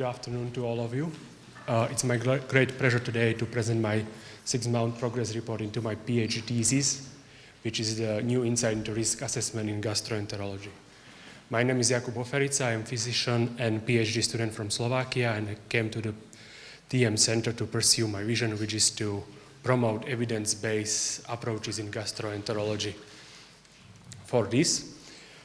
afternoon to all of you. It's my great pleasure today to present my 6-month progress report into my PhD thesis, which is the new insight into risk assessment in gastroenterology. My name is Jakub Hoferica. I am a physician and PhD student from Slovakia, and I came to the TM Center to pursue my vision, which is to promote evidence-based approaches in gastroenterology. For this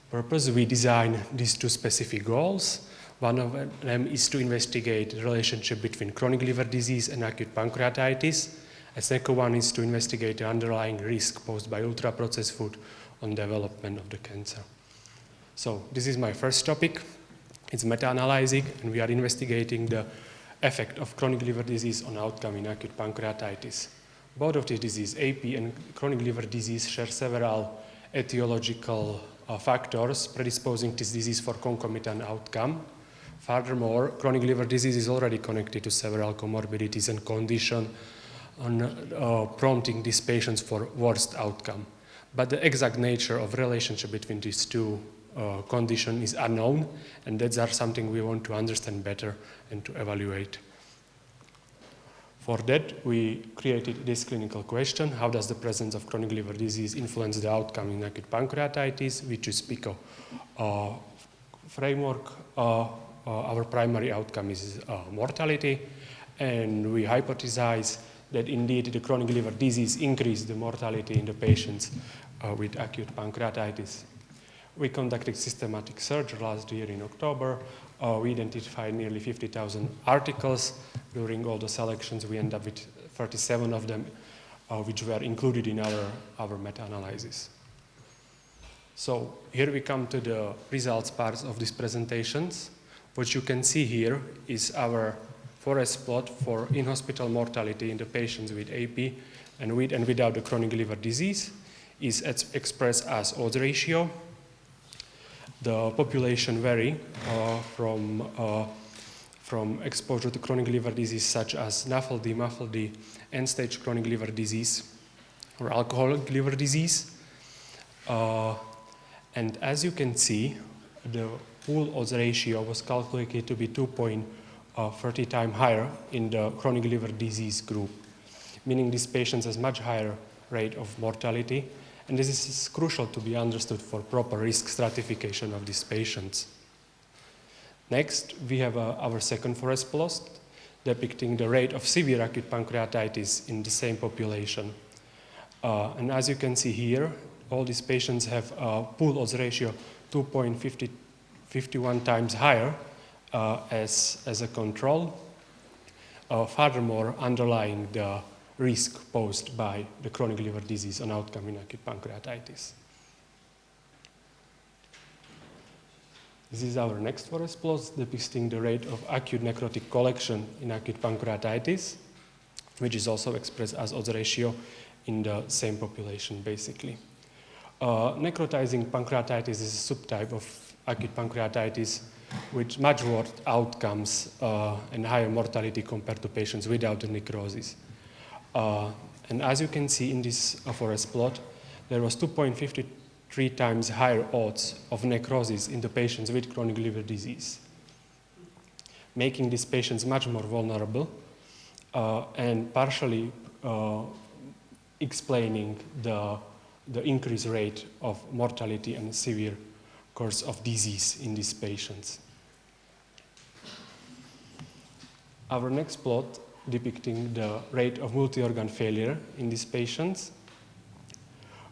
purpose, we designed these two specific goals. One of them is to investigate the relationship between chronic liver disease and acute pancreatitis. A second one is to investigate the underlying risk posed by ultra-processed food on development of the cancer. So this is my first topic. It's meta-analyzing, and we are investigating the effect of chronic liver disease on outcome in acute pancreatitis. Both of these diseases, AP and chronic liver disease, share several etiological factors predisposing this disease for concomitant outcome. Furthermore, chronic liver disease is already connected to several comorbidities and conditions prompting these patients for worst outcome. But the exact nature of relationship between these two conditions is unknown, and that's something we want to understand better and to evaluate. For that, we created this clinical question: how does the presence of chronic liver disease influence the outcome in acute pancreatitis? We choose PICO framework. Our primary outcome is mortality, and we hypothesize that indeed the chronic liver disease increased the mortality in the patients with acute pancreatitis. We conducted systematic search last year in October. We identified nearly 50,000 articles. During all the selections, we ended up with 37 of them, which were included in our meta-analysis. So here we come to the results parts of these presentations. What you can see here is our forest plot for in-hospital mortality in the patients with AP and with and without the chronic liver disease is expressed as odds ratio. The population vary from exposure to chronic liver disease such as NAFLD, MAFLD, end-stage chronic liver disease, or alcoholic liver disease. And as you can see, the pool odds ratio was calculated to be 2.30 times higher in the chronic liver disease group, meaning these patients has much higher rate of mortality, and this is crucial to be understood for proper risk stratification of these patients. Next, we have our second forest plot depicting the rate of severe acute pancreatitis in the same population. And as you can see here, all these patients have a pool odds ratio 2.51 times higher as a control. Furthermore, underlying the risk posed by the chronic liver disease on outcome in acute pancreatitis. This is our next forest plot depicting the rate of acute necrotic collection in acute pancreatitis, which is also expressed as odds ratio in the same population, basically. Necrotizing pancreatitis is a subtype of acute pancreatitis with much worse outcomes and higher mortality compared to patients without the necrosis. And as you can see in this forest plot, there was 2.53 times higher odds of necrosis in the patients with chronic liver disease, making these patients much more vulnerable and partially explaining the increased rate of mortality and severe course of disease in these patients. Our next plot depicting the rate of multi-organ failure in these patients.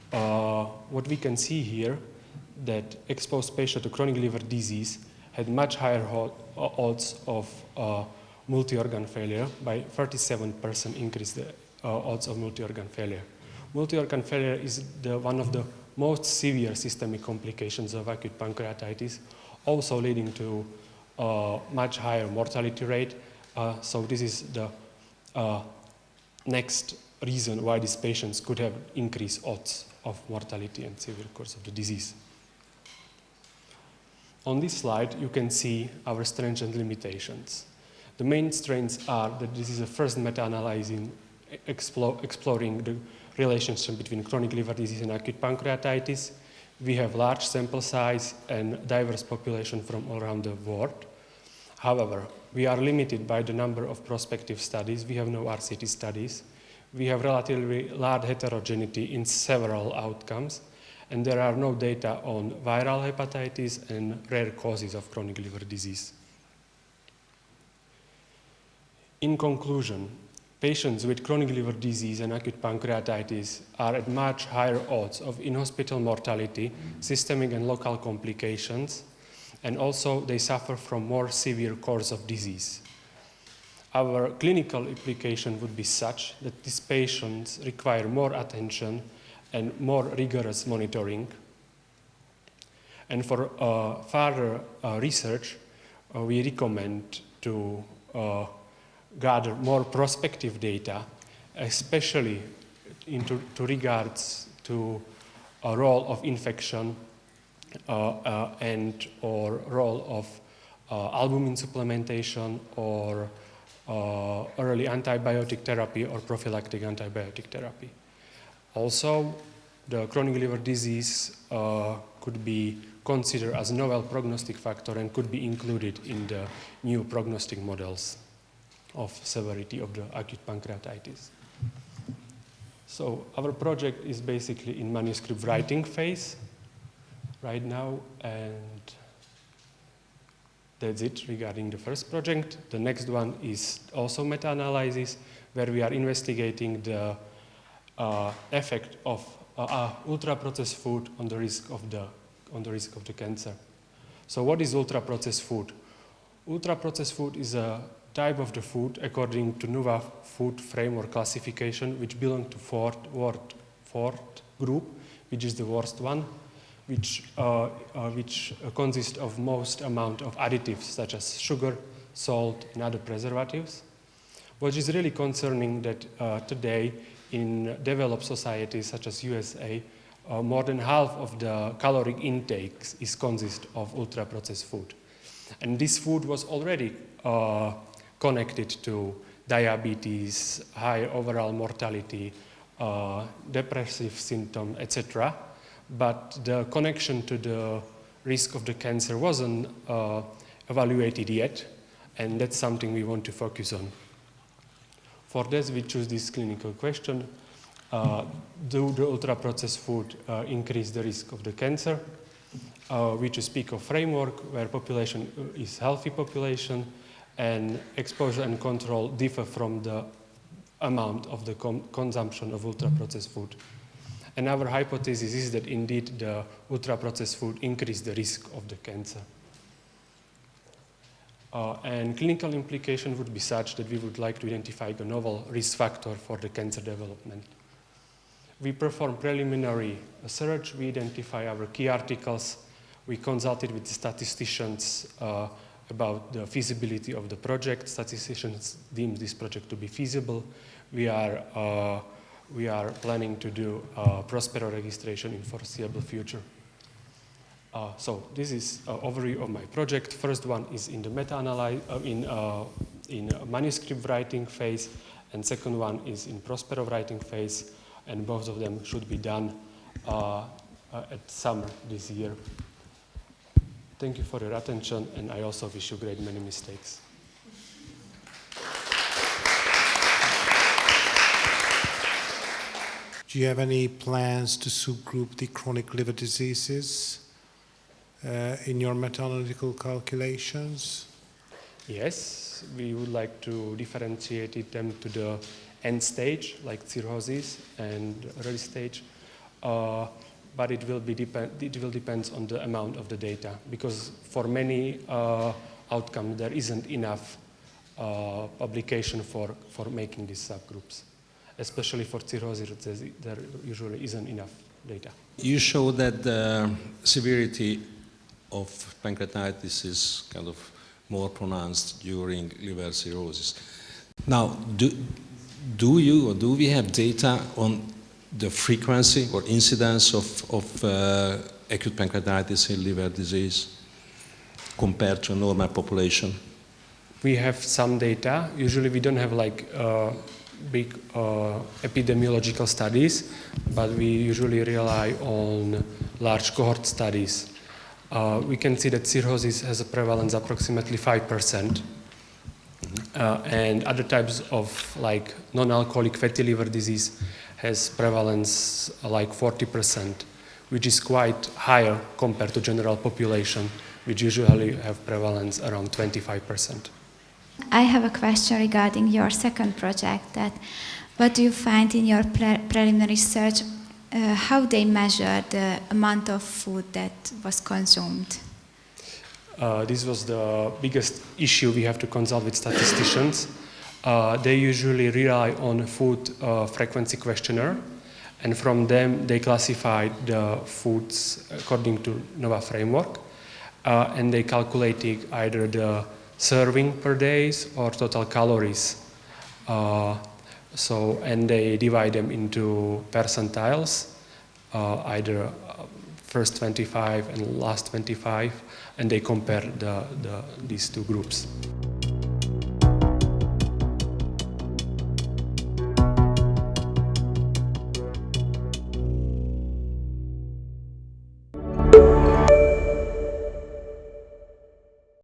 What we can see here, that exposed patients to chronic liver disease had much higher odds of multi-organ failure. By 37% increase the odds of multi-organ failure. Multi-organ failure is one of the most severe systemic complications of acute pancreatitis, also leading to much higher mortality rate. So this is the next reason why these patients could have increased odds of mortality and severe course of the disease. On this slide, you can see our strengths and limitations. The main strengths are that this is the first meta-analysis exploring the relationship between chronic liver disease and acute pancreatitis. We have large sample size and diverse population from all around the world. However, we are limited by the number of prospective studies. We have no RCT studies. We have relatively large heterogeneity in several outcomes, and there are no data on viral hepatitis and rare causes of chronic liver disease. In conclusion, patients with chronic liver disease and acute pancreatitis are at much higher odds of in-hospital mortality, systemic and local complications, and also they suffer from more severe course of disease. Our clinical implication would be such that these patients require more attention and more rigorous monitoring. And for further research, we recommend to gather more prospective data, especially into regards to a role of infection and or role of albumin supplementation or early antibiotic therapy or prophylactic antibiotic therapy. Also, the chronic liver disease could be considered as a novel prognostic factor and could be included in the new prognostic models of severity of the acute pancreatitis. So our project is basically in manuscript writing phase right now, and that's it regarding the first project. The next one is also meta-analysis, where we are investigating the effect of ultra-processed food on the risk of the cancer. So what is ultra-processed food? Ultra-processed food is a type of the food according to NUVA food framework classification, which belong to fourth group, which is the worst one, which consists of most amount of additives such as sugar, salt, and other preservatives. What is really concerning that today in developed societies such as USA, more than half of the caloric intakes is consist of ultra-processed food. And this food was already connected to diabetes, high overall mortality, depressive symptom, etc. But the connection to the risk of the cancer wasn't evaluated yet, and that's something we want to focus on. For this, we choose this clinical question. Do the ultra-processed food increase the risk of the cancer? We just speak of framework where population is healthy population, and exposure and control differ from the amount of the consumption of ultra-processed food. And our hypothesis is that indeed the ultra-processed food increase the risk of the cancer. And clinical implication would be such that we would like to identify a novel risk factor for the cancer development. We perform preliminary search, we identify our key articles, we consulted with the statisticians about the feasibility of the project. Statisticians deem this project to be feasible. We are planning to do Prospero registration in foreseeable future. So this is an overview of my project. First one is in the meta-analysis, in manuscript writing phase, and second one is in Prospero writing phase, and both of them should be done at summer this year. Thank you for your attention, and I also wish you great many mistakes. Do you have any plans to subgroup the chronic liver diseases in your meta-analytical calculations? Yes, we would like to differentiate them to the end stage, like cirrhosis, and early stage. But it will depend on the amount of the data, because for many outcomes there isn't enough publication for making these subgroups. Especially for cirrhosis, there usually isn't enough data. You show that the severity of pancreatitis is kind of more pronounced during liver cirrhosis. Now, do we have data on the frequency or incidence of acute pancreatitis in liver disease compared to a normal population? We have some data. Usually we don't have like big epidemiological studies, but we usually rely on large cohort studies. We can see that cirrhosis has a prevalence approximately 5%, And other types of like non-alcoholic fatty liver disease has prevalence like 40%, which is quite higher compared to general population, which usually have prevalence around 25%. I have a question regarding your second project. That what do you find in your preliminary research? How they measure the amount of food that was consumed? This was the biggest issue we have to consult with statisticians. They usually rely on food frequency questionnaire, and from them they classify the foods according to NOVA framework, and they calculated either the serving per days or total calories. And they divide them into percentiles, either first 25 and last 25, and they compare these two groups.